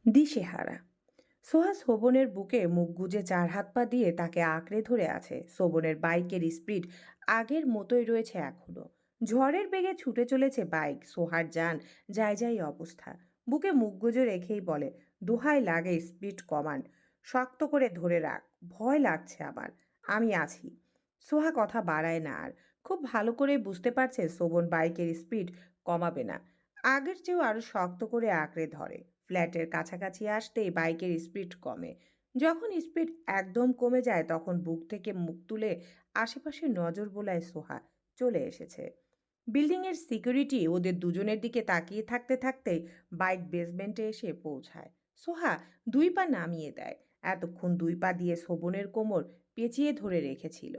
দিশেহারা। সোহা শোভনের বুকে মুখ গুজে চার হাত পা দিয়ে তাকে আঁকড়ে ধরে আছে। শোভনের বাইকের স্পিড আগের মতোই রয়েছে এখনো। ঝড়ের বেগে ছুটে চলেছে বাইক। সোহার যান যাই যাই অবস্থা। বুকে মুখ গুজে রেখেই বলে, দোহাই লাগে স্পিড কমান, শক্ত করে ধরে রাখ, ভয় লাগছে আমার, আমি আছি। সোহা কথা বাড়ায় না আর। খুব ভালো করে বুঝতে পারছে শোভন বাইকের স্পিড কমাবে না, আগের চেয়েও আরো শক্ত করে আঁকড়ে ধরে। ফ্ল্যাটের কাছাকাছি আসতেই বাইকের স্পিড কমে। যখন স্পিড একদম কমে যায় তখন বুক থেকে মুখ তুলে আশেপাশে নজর বোলায় সোহা। চলে এসেছে। বিল্ডিংয়ের সিকিউরিটি ওদের দুজনের দিকে তাকিয়ে থাকতে থাকতেই বাইক বেসমেন্টে এসে পৌঁছায়। সোহা দুই পা নামিয়ে দেয়। এতক্ষণ দুই পা দিয়ে শোভনের কোমর পেঁচিয়ে ধরে রেখেছিল।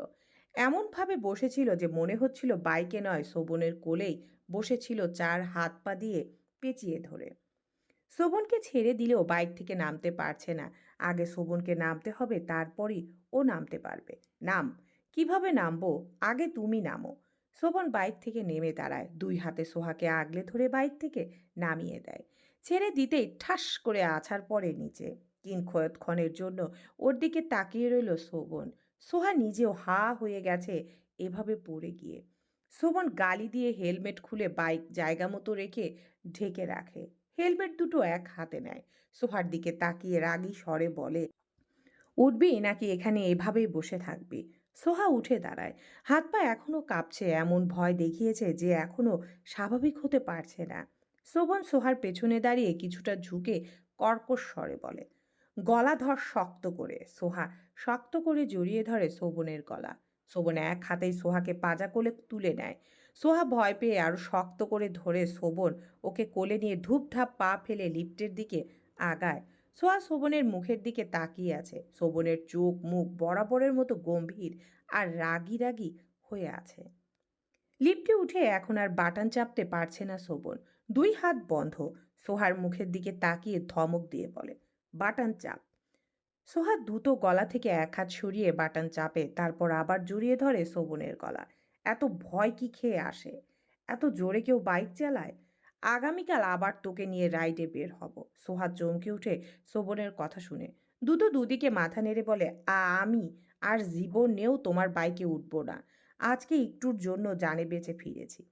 এমনভাবে বসেছিল যে মনে হচ্ছিল বাইকে নয়, শোভনের কোলেই বসেছিল, চার হাত পা দিয়ে পেঁচিয়ে ধরে। শোভনকে ছেড়ে দিলেও বাইক থেকে নামতে পারছে না। আগে শোভনকে নামতে হবে, তারপরই ও নামতে পারবে। নাম। কিভাবে নামবো? আগে তুমি নামো। শোভন বাইক থেকে নেমে দাঁড়ায়, দুই হাতে সোহাকে আগলে ধরে বাইক থেকে নামিয়ে দেয়। ছেড়ে দিতেই ঠাস করে আছাড় পড়ে নিচে। কিঞ্চিৎক্ষণের জন্য ওর দিকে তাকিয়ে রইল শোভন। সোহা নিজেও হা হয়ে গেছে এভাবে পড়ে গিয়ে। শোভন গালি দিয়ে হেলমেট খুলে বাইক জায়গা মতো রেখে ঢেকে রাখে। হেলমেট দুটো এক হাতে নেয়। সোফার দিকে তাকিয়ে রাগী স্বরে বলে, উঠবি নাকি এখানে এভাবেই বসে থাকবি? সোহা উঠে দাঁড়ায়। হাত পা এখনো কাঁপছে, এমন ভয় দেখিয়েছে যে এখনো স্বাভাবিক হতে পারছে না। শোভন সোহার পেছনে দাঁড়িয়ে কিছুটা ঝুঁকে কর্কশ স্বরে বলে, গলা ধর শক্ত করে। সোহা শক্ত করে জড়িয়ে ধরে শোভনের গলা। শোভন এক হাতেই সোহাকে পাজা কোলে তুলে নেয়। সোহা ভয় পেয়ে আরো শক্ত করে ধরে শোভন ওকে কোলে নিয়ে ধূপধাপ পা ফেলে লিফটের দিকে আগায়। সোহা শোভনের মুখের দিকে তাকিয়ে আছে। শোভনের চোখ মুখ বরাবরের মতো গম্ভীর আর রাগী রাগী হয়ে আছে। লিফটে উঠে এখন আর বাটন চাপতে পারছে না শোভন। দুই হাত বন্ধ। সোহার মুখের দিকে তাকিয়ে ধমক দিয়ে বলে, বাটন চাপ। সোহা দ্রুত গলা থেকে এক হাত সরিয়ে বাটন চাপে, তারপর আবার জড়িয়ে ধরে শোভনের গলা। এত ভয় কি খেয়ে আসে? এত জোরে কেউ বাইক চালায়? আগামীকাল আবার তোকে নিয়ে রাইডে বের হব। সোহা চমকে উঠে শোভনের কথা শুনে। দ্রুত দুদিকে মাথা নেড়ে বলে, আমি আর জীবনেও তোমার বাইকে উঠবো না। আজকে একটুর জন্য জানে বেঁচে ফিরেছি।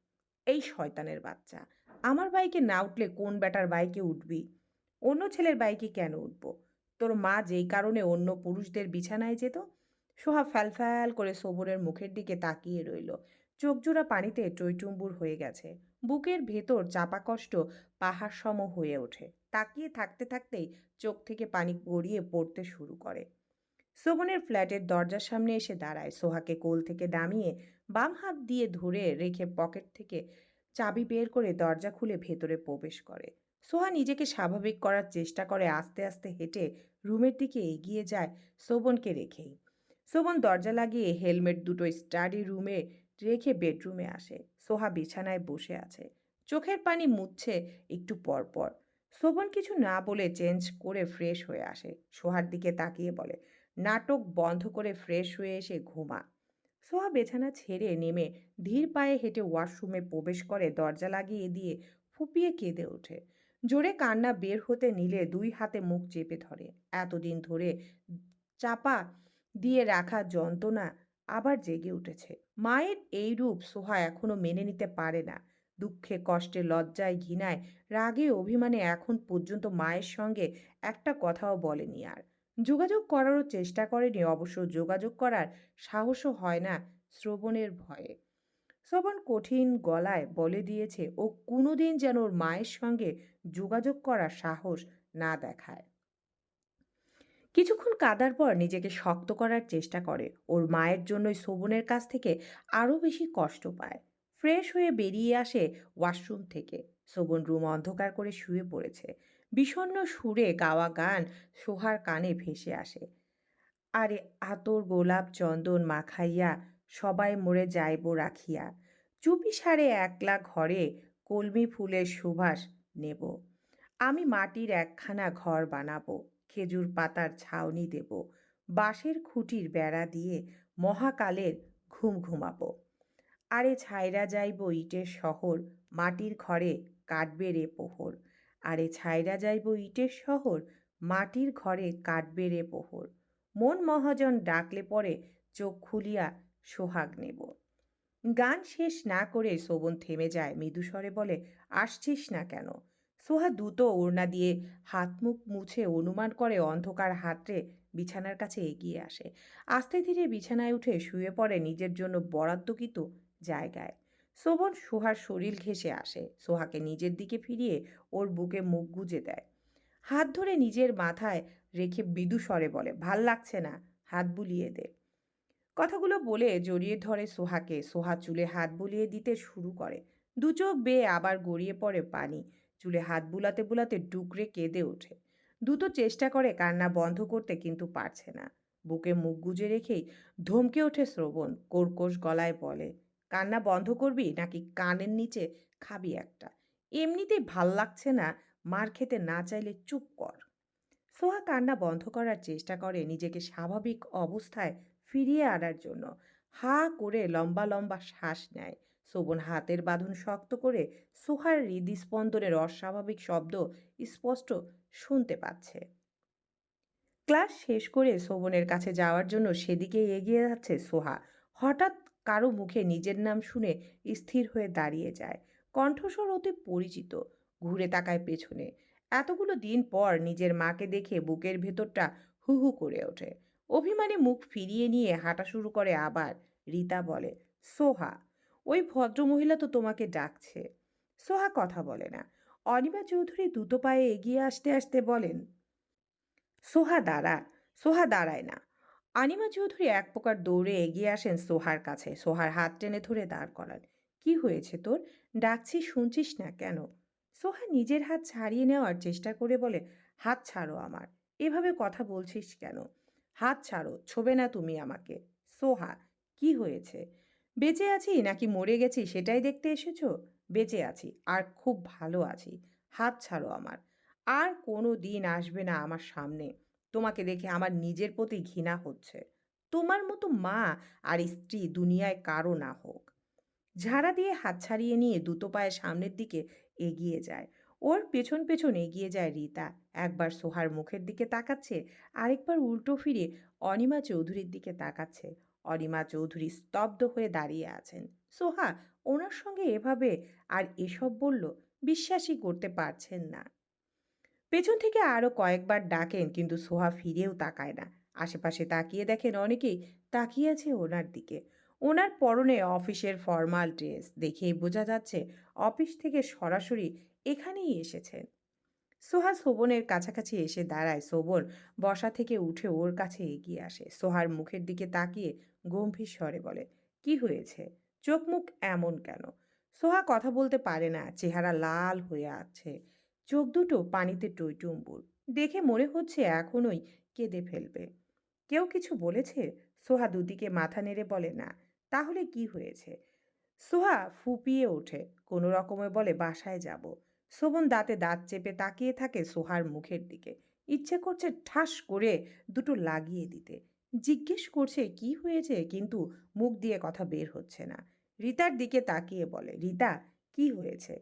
এই শয়তানের বাচ্চা, আমার বাইকে না উঠলে কোন বেটার বাইকে উঠবি? অন্য ছেলের বাইকে কেন উঠবো? তোর মা যেই কারণে অন্য পুরুষদের বিছানায় যেত। সোহা ফ্যালফ্যাল করে শোভনের মুখের দিকে তাকিয়ে রইল। চোখজোড়া পানিতে টইটুম্বুর হয়ে গেছে। বুকের ভেতর চাপা কষ্ট পাহাড় সম হয়ে ওঠে। তাকিয়ে থাকতে থাকতেই চোখ থেকে পানি গড়িয়ে পড়তে শুরু করে। শোভনের ফ্ল্যাটের দরজার সামনে এসে দাঁড়ায়। সোহাকে কোল থেকে নামিয়ে বাম হাত দিয়ে ধরে রেখে পকেট থেকে চাবি বের করে দরজা খুলে ভেতরে প্রবেশ করে। সোহা নিজেকে স্বাভাবিক করার চেষ্টা করে, আস্তে আস্তে হেঁটে রুমের দিকে এগিয়ে যায় শোভনকে রেখেই। শোভন দরজা লাগিয়ে হেলমেট দুটো স্টাডি রুমে রেখে বেডরুমে আসে। সোহা বিছানায় বসে আছে, চোখের পানি মুছছে একটু পর পর। শোভন কিছু না বলে চেঞ্জ করে ফ্রেশ হয়ে আসে। সোহার দিকে তাকিয়ে বলে, নাটক বন্ধ করে ফ্রেশ হয়ে এসে ঘুমা। সোহা বিছানা ছেড়ে নেমে ধীর পায়ে হেঁটে ওয়াশরুমে প্রবেশ করে, দরজা লাগিয়ে দিয়ে ফুপিয়ে কেঁদে ওঠে। জোরে কান্না বের হতে নিলে দুই হাতে মুখ চেপে ধরে। এতদিন ধরে চাপা দিয়ে রাখা যন্ত্রণা আবার জেগে উঠেছে। মায়ের এই রূপ সোহা এখনো মেনে নিতে পারে না। দুঃখে কষ্টে লজ্জায় ঘৃণায় রাগে অভিমানে এখন পর্যন্ত মায়ের সঙ্গে একটা কথাও বলেনি আর। যোগাযোগ করারও চেষ্টা করেনি, অবশ্য যোগাযোগ করার সাহসও হয় না শ্রবণের ভয়ে। শ্রবণ কঠিন গলায় বলে দিয়েছে ও কোনোদিন যেন ওর মায়ের সঙ্গে যোগাযোগ করার সাহস না দেখায়। কিছুক্ষণ কাঁদার পর নিজেকে শক্ত করার চেষ্টা করে। ওর মায়ের জন্যই শোভনের কাছ থেকে আরও বেশি কষ্ট পায়। ফ্রেশ হয়ে বেরিয়ে আসে ওয়াশরুম থেকে। শোভন রুম অন্ধকার করে শুয়ে পড়েছে। বিষণ্ণ সুরে গাওয়া গান সোহার কানে ভেসে আসে। আরে আতর গোলাপ চন্দন মাখাইয়া সবাই মোরে যাইব রাখিয়া, চুপি সারে একলা ঘরে কলমি ফুলের সুবাস নেব। আমি মাটির একখানা ঘর বানাবো, খেজুর পাতার ছাউনি দেব, বাঁশের খুঁটির বেড়া দিয়ে মহাকালের ঘুম ঘুমাবো। আরে ছাইরা যাইব ইটের শহর, মাটির ঘরে কাটবে রে পোহর। আরে ছাইরা যাইব ইটের শহর, মাটির ঘরে কাটবে রে পোহর। মন মহাজন ডাকলে পরে চোখ খুলিয়া সোহাগ নেব। গান শেষ না করে শোভন থেমে যায়, মৃদুস্বরে বলে, আসছিস না কেন? সোহা দ্রুত ওড়না দিয়ে হাত মুখ মুছে অনুমান করে অন্ধকার হাতড়ে বিছানার কাছে এগিয়ে আসে। আস্তে ধীরে বিছানায় উঠে শুয়ে পড়ে নিজের জন্য বরাদ্দকৃত জায়গায়। শোভন সোহার শরীর ঘেঁষে আসে, সোহাকে নিজের দিকে ফিরিয়ে ওর বুকে মুখ গুজে দেয়। হাত ধরে নিজের মাথায় রেখে মৃদু স্বরে বলে, ভাল লাগছে না, হাত বুলিয়ে দে। কথাগুলো বলে জড়িয়ে ধরে সোহাকে। সোহা চুলে হাত বুলিয়ে দিতে শুরু করে। দু চোখ বেয়ে আবার গড়িয়ে পড়ে পানি। চুলে হাত বুলাতে বুলাতে ডুকরে কেঁদে ওঠে। দ্রুত চেষ্টা করে কান্না বন্ধ করতে, কিন্তু পারছে না। বুকে মুখ গুজে রেখেই ধমকে ওঠে শ্রবণ, কর্কশ গলায় বলে, কান্না বন্ধ করবি নাকি কানের নিচে খাবি একটা? এমনিতেই ভাল লাগছে না, মার খেতে না চাইলে চুপ কর। সোহা কান্না বন্ধ করার চেষ্টা করে নিজেকে স্বাভাবিক অবস্থায় ফিরিয়ে আনার জন্য। হা করে লম্বা লম্বা শ্বাস নেয়। শোভন হাতের বাঁধন শক্ত করে সোহার হৃদস্পন্দনের অস্বাভাবিক শব্দ স্পষ্ট শুনতে পাচ্ছে। ক্লাস শেষ করে শোভনের কাছে যাওয়ার জন্য সেদিকে এগিয়ে যাচ্ছে সোহা। হঠাৎ কারো মুখে নিজের নাম শুনে স্থির হয়ে দাঁড়িয়ে যায়। কণ্ঠস্বর অতি পরিচিত। ঘুরে তাকায় পেছনে। এতগুলো দিন পর নিজের মাকে দেখে বুকের ভেতরটা হু হু করে ওঠে। অভিমানী মুখ ফিরিয়ে নিয়ে হাঁটা শুরু করে আবার। রীতা বলে, সোহা, ওই ভদ্রমহিলা তো তোমাকে ডাকছে। সোহা কথা বলে না। অনিমা চৌধুরী দ্রুত পায়ে এগিয়ে আসতে আসতে বলেন, সোহা দাঁড়া। সোহা দাঁড়ায় না। অনিমা চৌধুরী এক প্রকার দৌড়ে এগিয়ে আসেন সোহার কাছে। সোহার হাত টেনে ধরে দাঁড় করান। কি হয়েছে তোর? ডাকছি শুনছিস না কেন? সোহা নিজের হাত ছাড়িয়ে নেওয়ার চেষ্টা করে বলে, হাত ছাড়ো আমার। এভাবে কথা বলছিস কেন? হাত ছাড়ো, ছোবে না তুমি আমাকে। সোহা, কি হয়েছে? বেঁচে আছি নাকি মরে গেছি সেটাই দেখতে এসেছো? বেঁচে আছি, আর খুব ভালো আছি। হাত ছাড়ো আমার। আর কোনো দিন আসবে না আমার সামনে। তোমাকে দেখে আমার নিজের প্রতি ঘৃণা হচ্ছে। তোমার মতো মা আর স্ত্রী দুনিয়ায় কারো না হোক। ঝাড়া দিয়ে হাত ছাড়িয়ে নিয়ে দুটো পায়ে সামনের দিকে এগিয়ে যায়। ওর পেছন পেছন এগিয়ে যায় রীতা। একবার সোহার মুখের দিকে তাকাচ্ছে, আরেকবার উল্টো ফিরে অনিমা চৌধুরীর দিকে তাকাচ্ছে। অনিমা চৌধুরী স্তব্ধ হয়ে দাঁড়িয়ে আছেন। সোহা ওনার সঙ্গে এভাবে আর এসব বলল, বিশ্বাসই করতে পারছেন না। পেছন থেকে আরো কয়েকবার ডাকেন, কিন্তু সোহা ফিরেও তাকায় না। আশেপাশে তাকিয়ে দেখেন অনেকেই তাকিয়ে আছে ওনার দিকে। ওনার পরনে অফিসের ফর্মাল ড্রেস, দেখেই বোঝা যাচ্ছে অফিস থেকে সরাসরি এখানেই এসেছেন। সোহা শোভনের কাছাকাছি এসে দাঁড়ায়। শোভন বসা থেকে উঠে ওর কাছে এগিয়ে আসে। সোহার মুখের দিকে তাকিয়ে গম্ভীর স্বরে বলে, কি হয়েছে? চোখ মুখ এমন কেন? সোহা কথা বলতে পারে না, চেহারা লাল হয়ে আছে। চোখ দুটো পানিতে টইটুম্বুর। দেখে মনে হচ্ছে এখনোই কেঁদে ফেলবে। কেউ কিছু বলেছে? সোহা দুদিকে মাথা নেড়ে বলে, না। তাহলে কি হয়েছে? সোহা ফুপিয়ে ওঠে। কোনো রকমে বলে, বাসায় যাব। শোভন দাঁতে দাঁত চেপে তাকিয়ে থাকে সোহার মুখের দিকে। ইচ্ছে করছে ঠাস করে দুটো লাগিয়ে দিতে। জিজ্ঞেস করছে কি হয়েছে, কিন্তু মুখ দিয়ে কথা বের হচ্ছে না। রীতার দিকে তাকিয়ে বলে, রীতা, কি হয়েছে?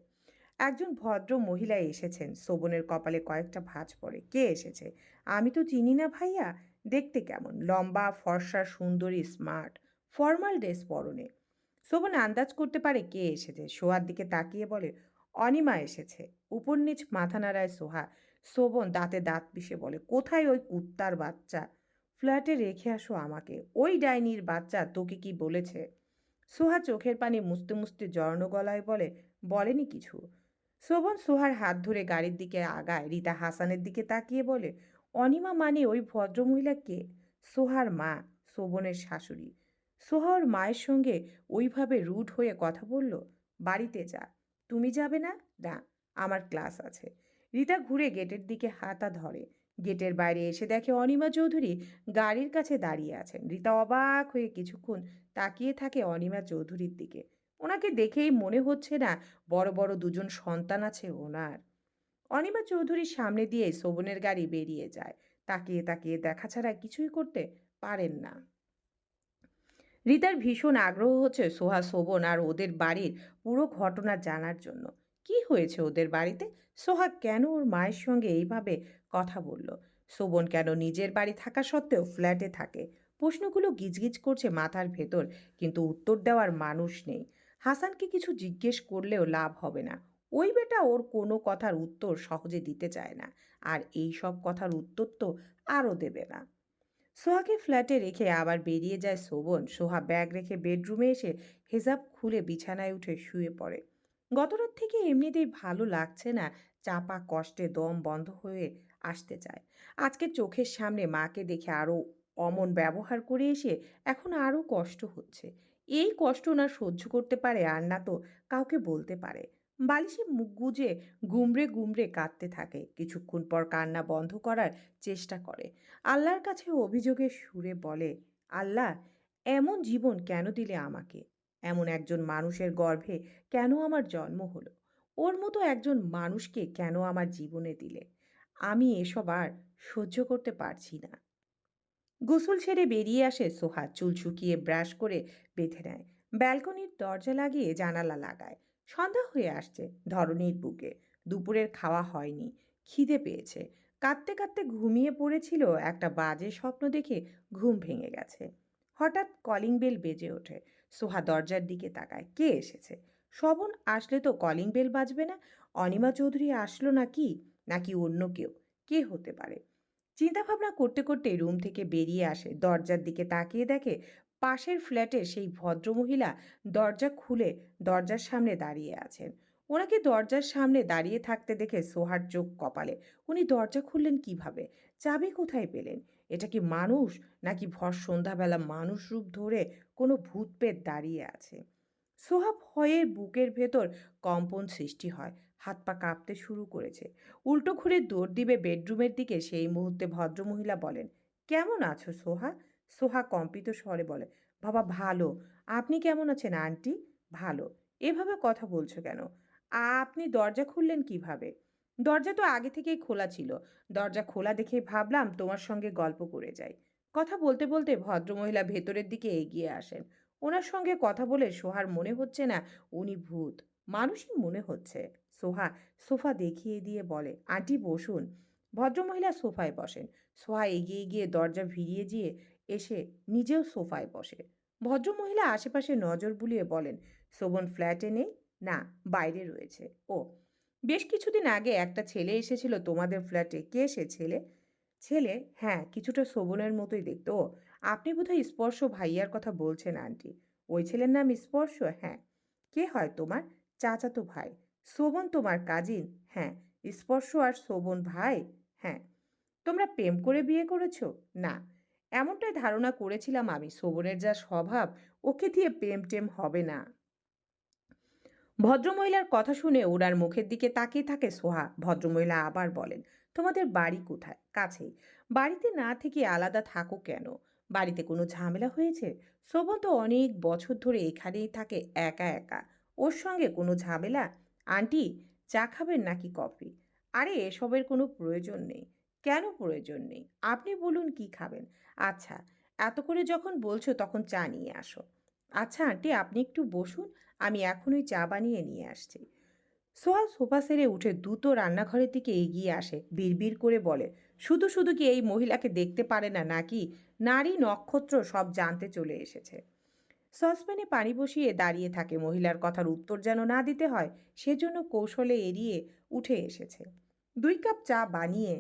একজন ভদ্র মহিলা এসেছেন। শোভনের কপালে কয়েকটা ভাঁজ পড়ে। কে এসেছে? আমি তো চিনি না ভাইয়া। দেখতে কেমন? লম্বা, ফর্সা, সুন্দরী, স্মার্ট, ফর্মাল ড্রেস পরনে। শোভন আন্দাজ করতে পারে কে এসেছে। সোহার দিকে তাকিয়ে বলে, অনিমা এসেছে। উপর নিচ মাথা নাড়ায় সোহা। শোভন দাঁতে দাঁত পিষে বলে, কোথায় ওই কুত্তার বাচ্চা? ফ্ল্যাটে রেখে আসো আমাকে। ওই ডাইনির বাচ্চা তোকে কি বলেছে? সোহা চোখের পানি মুছতে মুছতে জড়ানো গলায় বলে, বলেনি কিছু। শোভন সোহার হাত ধরে গাড়ির দিকে আগায়। রীতা হাসানের দিকে তাকিয়ে বলে, অনিমা মানে ওই ভদ্রমহিলা কে? সোহার মা, শোভনের শাশুড়ি। সোহা ওর মায়ের সঙ্গে ওইভাবে রুড হয়ে কথা বলল? বাড়িতে যা। তুমি যাবে না? না, আমার ক্লাস আছে। রীতা ঘুরে গেটের দিকে হাতা ধরে। গেটের বাইরে এসে দেখে অনিমা চৌধুরী গাড়ির কাছে দাঁড়িয়ে আছেন। রীতা অবাক হয়ে কিছুক্ষণ তাকিয়ে থাকে অনিমা চৌধুরীর দিকে। ওনাকে দেখেই মনে হচ্ছে না বড় বড় দুজন সন্তান আছে ওনার। অনিমা চৌধুরীর সামনে দিয়ে শোভনের গাড়ি বেরিয়ে যায়। তাকিয়ে তাকিয়ে দেখা ছাড়া কিছুই করতে পারেন না। রীতার ভীষণ আগ্রহ হচ্ছে সোহা, শোভন আর ওদের বাড়ির পুরো ঘটনা জানার জন্য। কি হয়েছে ওদের বাড়িতে? সোহাগ কেন ওর মায়ের সঙ্গে এইভাবে কথা বলল? শোভন কেন নিজের বাড়ি থাকা সত্ত্বেও ফ্ল্যাটে থাকে? প্রশ্নগুলো গিজগিজ করছে মাথার ভেতর, কিন্তু উত্তর দেওয়ার মানুষ নেই। হাসানকে কিছু জিজ্ঞেস করলেও লাভ হবে না। ওই বেটা ওর কোনো কথার উত্তর সহজে দিতে চায় না, আর এই সব কথার উত্তর তো আরও দেবে না। সোহাকে ফ্ল্যাটে রেখে আবার বেরিয়ে যায় শোভন। সোহা ব্যাগ রেখে বেডরুমে এসে হেজাব খুলে বিছানায় উঠে শুয়ে পড়ে। গতরাত থেকে এমনিতেই ভালো লাগছে না, চাপা কষ্টে দম বন্ধ হয়ে আসতে চায়। আজকে চোখের সামনে মাকে দেখে আরও অমন ব্যবহার করে এসে এখন আরও কষ্ট হচ্ছে। এই কষ্ট না সহ্য করতে পারে আর না তো কাউকে বলতে পারে। বালিশে মুখ গুজে গুমড়ে গুমড়ে কাঁদতে থাকে। কিছুক্ষণ পর কান্না বন্ধ করার চেষ্টা করে। আল্লাহর কাছে অভিযোগের সুরে বলে, আল্লাহ, এমন জীবন কেন দিলে আমাকে? এমন একজন মানুষের গর্ভে কেন আমার জন্ম হলো? ওর মতো একজন মানুষকে কেন আমার জীবনে দিলে? আমি এসব আর সহ্য করতে পারছি না। গোসল সেরে বেরিয়ে আসে সোহা, চুল শুকিয়ে ব্রাশ করে বেঁধে নেয়। ব্যালকনির দরজা লাগিয়ে জানালা লাগায়। সন্ধ্যা হয়ে আসছে ধরনীর বুকে। দুপুরের খাওয়া হয়নি, খিদে পেয়েছে। কাঁদতে কাঁদতে ঘুমিয়ে পড়েছিল, একটা বাজে স্বপ্ন দেখে ঘুম ভেঙে গেছে। হঠাৎ কলিং বেল বেজে ওঠে। সোহা দরজার দিকে তাকায়, কে এসেছে? শ্রবণ আসলে তো কলিং বেল বাজবে না। অনিমা চৌধুরী আসলো নাকি, নাকি অন্য কেউ? কে হতে পারে? চিন্তা ভাবনা করতে করতে রুম থেকে বেরিয়ে আসে। দরজার দিকে তাকিয়ে দেখে পাশের ফ্ল্যাটের সেই ভদ্রমহিলা দরজা খুলে দরজার সামনে দাঁড়িয়ে আছেন। ওনাকে দরজার সামনে দাঁড়িয়ে থাকতে দেখে সোহার চোখ কপালে। উনি দরজা খুললেন কিভাবে? চাবি কোথায় পেলেন? এটা কি মানুষ, নাকি ভর সন্ধ্যাবেলা মানুষ রূপ ধরে কোনো ভূত পেত দাঁড়িয়ে আছে? সোহা ভয়ে বুকের ভেতর কম্পন সৃষ্টি হয়। হাত পা কাঁপতে শুরু করেছে। উল্টো ঘুরে দৌড় দিবে বেডরুমের দিকে, সেই মুহূর্তে ভদ্রমহিলা বলেন, কেমন আছো সোহা? সোহা কম্পিত স্বরে বলে, বাবা ভালো। আপনি কেমন আছেন আন্টি? ভালো। এভাবে কথা বলছো কেন? আপনি দরজা খুললেন কিভাবে? দরজা তো আগে থেকেই খোলা ছিল। দরজা খোলা দেখে ভাবলাম তোমার সঙ্গে গল্প করে যাই। কথা বলতে বলতে ভদ্রমহিলা ভেতরের দিকে এগিয়ে আসেন। ওনার সঙ্গে কথা বলে সোহার মনে হচ্ছে না উনি ভূত, মানুষই মনে হচ্ছে। সোহা সোফা দেখিয়ে দিয়ে বলে, আন্টি বসুন। ভদ্রমহিলা সোফায় বসেন। সোহা এগিয়ে গিয়ে দরজা ভিড়িয়ে দিয়ে এসে নিজেও সোফায় বসে। ভদ্রমহিলা আশেপাশে নজর বুলিয়ে বলেন, শোভন ফ্ল্যাটে নেই? না, বাইরে রয়েছে। ও, বেশ কিছুদিন আগে একটা ছেলে এসেছিল তোমাদের ফ্ল্যাটে। কে সে ছেলে? ছেলে? হ্যাঁ, কিছুটা শোভনের মতোই দেখতে। ও, আপনি বোধহয় স্পর্শ ভাইয়ার কথা বলছেন আন্টি। ওই ছেলের নাম স্পর্শ? হ্যাঁ। কে হয় তোমার? চাচাতো ভাই। শোভন তোমার কাজিন? হ্যাঁ। স্পর্শ আর শোভন ভাই? হ্যাঁ। তোমরা প্রেম করে বিয়ে করেছো? না। এমনটাই ধারণা করেছিলাম আমি। শোভনের যা স্বভাব, ওকে দিয়ে প্রেম টেম হবে না। ভদ্রমহিলার কথা শুনে ওনার মুখের দিকে তাকিয়ে থাকে সোহা। ভদ্রমহিলা আবার বলেন, তোমাদের বাড়ি কোথায়? কাছেই। বাড়িতে না থেকে আলাদা থাকো কেন? বাড়িতে কোনো ঝামেলা হয়েছে? শোভন তো অনেক বছর ধরে এখানেই থাকে একা একা। ওর সঙ্গে কোনো ঝামেলা? আন্টি, চা খাবেন নাকি কফি? আরে এসবের কোনো প্রয়োজন নেই। কেন প্রয়োজন নেই? আপনি বলুন কি খাবেন। আচ্ছা, এত করে যখন বলছো তখন চা নিয়ে আসো। আচ্ছা আন্টি, আপনি একটু বসুন, আমি এখনই চা বানিয়ে নিয়ে আসছি। সোহা সোফা সেরে উঠে দ্রুত রান্নাঘরের দিকে এগিয়ে আসে। বিড়বিড় করে বলে, শুধু শুধু কি এই মহিলাকে দেখতে পারে না নাকি? নারী নক্ষত্র সব জানতে চলে এসেছে। সসপ্যানে পানি বসিয়ে দাঁড়িয়ে থাকে। মহিলার কথার উত্তর যেন না দিতে হয়, সেজন্য কৌশলে এড়িয়ে উঠে এসেছে। 2 কাপ চা বানিয়ে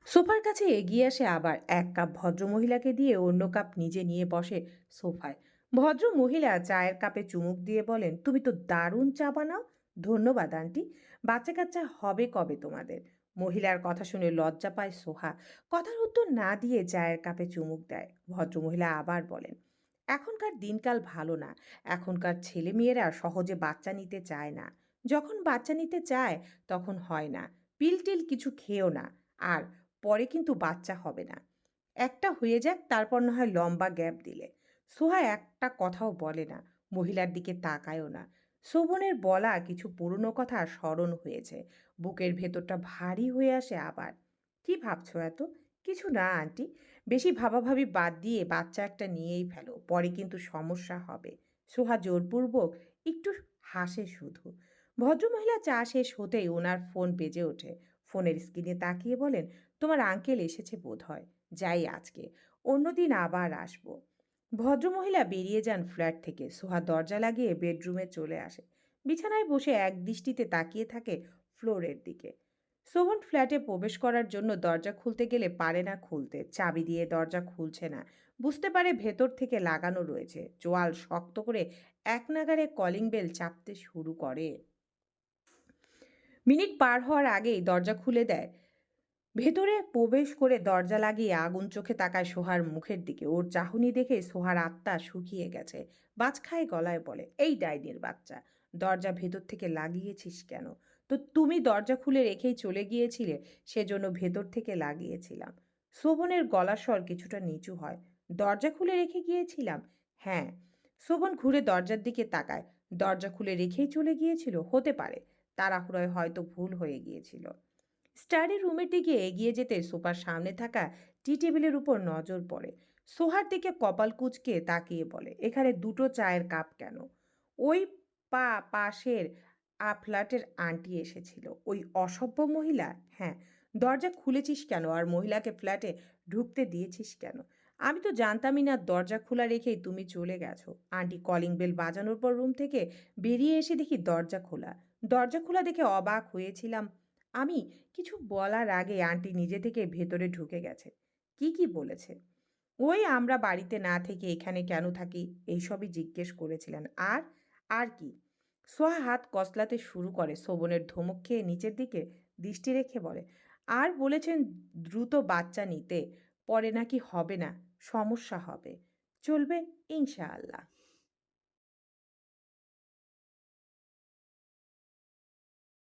সোফার কাছে এগিয়ে আসে। আবার 1 কাপ ভদ্রমহিলাকে দিয়ে অন্য কাপ নিজে নিয়ে বসে সোফায়। ভদ্রমহিলা চায়ের কাপে চুমুক দিয়ে বলেন, তুমি তো দারুণ চা বানাও। ধন্যবাদ আন্টি। বাচ্চা কাচ্চা হবে কবে তোমাদের? মহিলার কথা শুনে লজ্জা পায় সোহা। কথার উত্তর না দিয়ে চায়ের কাপে চুমুক দেয়। ভদ্রমহিলা আবার বলেন, এখনকার দিনকাল ভালো না। এখনকার ছেলে মেয়েরা সহজে বাচ্চা নিতে চায় না। যখন বাচ্চা নিতে চায় তখন হয় না। পিল টিল কিছু খেও না। আর পরে কিন্তু বাচ্চা হবে না। একটা হয়ে যাক, তারপর না হয় লম্বা গ্যাপ দিলে। সোহা একটা কথাও বলে না, মহিলার দিকে তাকায়ও না। শোভনের বলা কিছু পুরনো কথা স্মরণ হয়েছে। বুকের ভেতরটা ভারী হয়ে আসে আবার। কি ভাবছো এত? কিছু না আন্টি। বেশি ভাবাভাবি বাদ দিয়ে বাচ্চা একটা নিয়েই ফেলো, পরে কিন্তু সমস্যা হবে। সোহা জোরপূর্বক একটু হাসে শুধু। ভদ্রমহিলা চা শেষ হতেই ওনার ফোন বেজে ওঠে। ফোনের স্ক্রিনে তাকিয়ে বলেন, তোমার আঙ্কেল এসেছে বোধহয়, যাই আজকে, অন্যদিন আবার আসবো। ভদ্রমহিলা বেরিয়ে যান ফ্ল্যাট থেকে। সোহা দরজা লাগিয়ে বেডরুমে চলে আসে। বিছানায় বসে এক দৃষ্টিতে তাকিয়ে থাকে ফ্লোরের দিকে। সোহন ফ্ল্যাটে প্রবেশ করার জন্য দরজা খুলতে গেলে পারে না খুলতে, চাবি দিয়ে দরজা খুলছে না। বুঝতে পারে ভেতর থেকে লাগানো রয়েছে। চোয়াল শক্ত করে এক নাগাড়ে কলিং বেল চাপতে শুরু করে। মিনিট পার হওয়ার আগেই দরজা খুলে দেয়। ভেতরে প্রবেশ করে দরজা লাগিয়ে আগুন চোখে তাকায় সোহার মুখের দিকে। ওর চাহনি দেখে সোহার আত্মা শুকিয়ে গেছে। বাজখাই গলায় বলে, এই ডাইনির বাচ্চা, দরজা ভেতর থেকে লাগিয়েছিস কেন? তো তুমি দরজা খুলে রেখেই চলে গিয়েছিলে, সেজন্য ভেতর থেকে লাগিয়েছিলাম। শোভনের গলার স্বর কিছুটা নিচু হয়। দরজা খুলে রেখে গিয়েছিলাম? হ্যাঁ। শোভন ঘুরে দরজার দিকে তাকায়। দরজা খুলে রেখেই চলে গিয়েছিল? হতে পারে, তাড়াহুড়োয় হয়তো ভুল হয়ে গিয়েছিল। স্টাডি রুমের দিকে এগিয়ে যেতে সোফার সামনে থাকা টি টেবিলের উপর নজর পড়ে। সোহার দিকে কপাল কুঁচকে তাকিয়ে বলে, এখানে দুটো চায়ের কাপ কেন? ওই পাশের ফ্ল্যাটের আন্টি এসেছিল, ওই অসভ্য মহিলা। হ্যাঁ। দরজা খুলেছিস কেন আর মহিলাকে ফ্ল্যাটে ঢুকতে দিয়েছিস কেন? আমি তো জানতামই না দরজা খোলা রেখেই তুমি চলে গেছো। আন্টি কলিং বেল বাজানোর পর রুম থেকে বেরিয়ে এসে দেখি দরজা খোলা। দরজা খোলা দেখে অবাক হয়েছিলাম আমি। কিছু বলার আগে আন্টি নিজে থেকে ভেতরে ঢুকে গেছে। কি বলেছে? ওই আমরা বাড়িতে না থেকে এখানে কেন থাকি এইসবই জিজ্ঞেস করেছিলেন। আর কি? সোহা হাত কসলাতে শুরু করে। শোভনের ধমক খেয়ে নিচের দিকে দৃষ্টি রেখে বলে, আর বলেছেন দ্রুত বাচ্চা নিতে, পরে নাকি হবে না, সমস্যা হবে। চলবে ইনশাআল্লাহ।